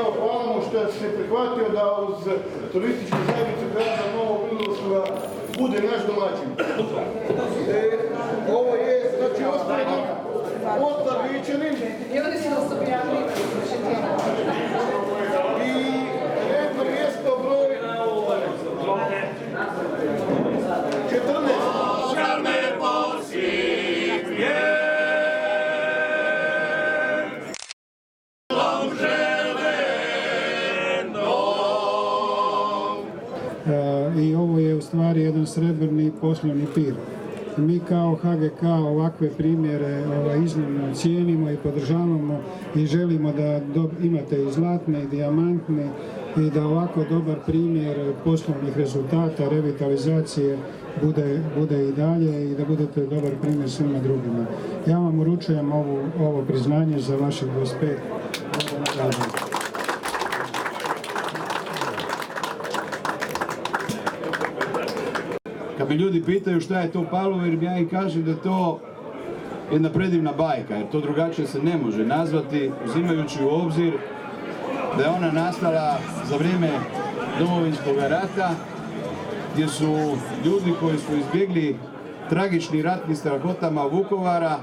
evo, hvala mu što se prihvatio da uz turističku zajednicu grada Novog Vinodolskoga bude naš domaćin. Ovo je, znači, Otar Vičanin i redno mjesto broj 14. I ovo je u stvari jedan srebrni poslovni pir. Mi kao HGK ovakve primjere iznimno cijenimo i podržavamo i želimo da imate i zlatne i dijamantne i da ovako dobar primjer poslovnih rezultata, revitalizacije bude i dalje i da budete dobar primjer svima drugima. Ja vam uručujem ovo priznanje za vaših 25 godina. Kad me ljudi pitaju šta je to Pavlovo, ja im kažem da je to jedna predivna bajka, jer to drugačije se ne može nazvati, uzimajući u obzir da je ona nastala za vrijeme Domovinskog rata, gdje su ljudi koji su izbjegli tragični ratni strahotama Vukovara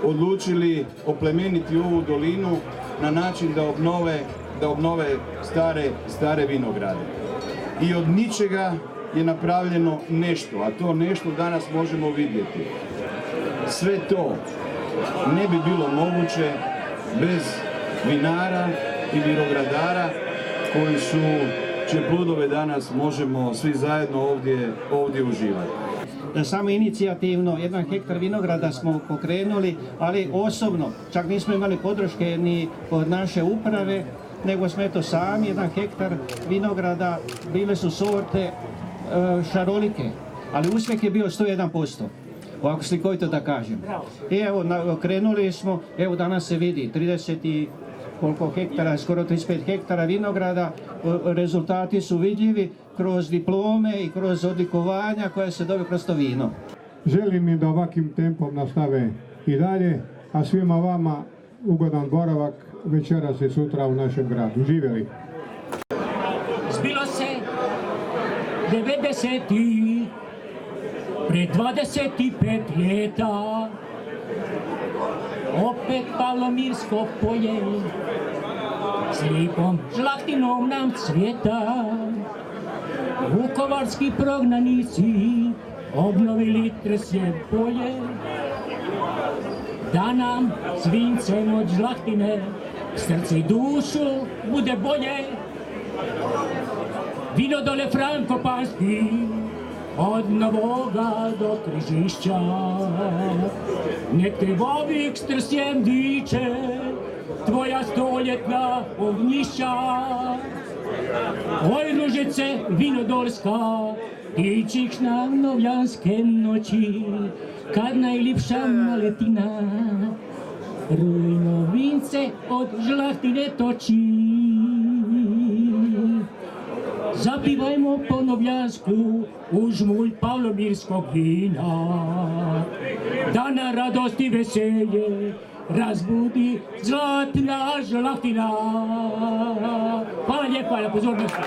odlučili oplemeniti ovu dolinu na način da obnove stare vinograde. I od ničega je napravljeno nešto, a to nešto danas možemo vidjeti. Sve to ne bi bilo moguće bez vinara i vinogradara čije plodove danas možemo svi zajedno ovdje uživati. Samo inicijativno 1 hektar vinograda smo pokrenuli, ali osobno, čak nismo imali podrške ni od naše uprave, nego smo eto sami 1 hektar vinograda, bile su sorte šarolike, ali uspjeh je bio 101%, ovako slikovito da kažem. I evo, krenuli smo, evo danas se vidi 30 i koliko hektara, skoro 35 hektara vinograda, rezultati su vidljivi kroz diplome i kroz odlikovanja koja se dobije kroz to vino. Želim im da ovakvim tempom nastave i dalje, a svima vama ugodan boravak večeras i sutra u našem gradu. Živjeli! Zbilo se 90-ih, pred 25 ljeta, opet Pavlomirsko polje, s lipom žlahtinom nam cvjeta. Vukovarski prognanici obnovili Tresje polje, da nam s vincem od žlahtine srce i dušu bude bolje. Vinodole Frankopanski, od Novoga do Križišća, nek te vovik s Trsjem diče, tvoja stoljetna ognjišća. Oj Ružice vinodolska, ti ćeš na novljanske noći, kad najljepša maletina rujno vince od žlahtine toči. Zapivajmo po novljansku u žmulj pavlomirskog vina, da na radost i veselje razbudi zlatna žlahtina. Hvala lijepa na pozornosti.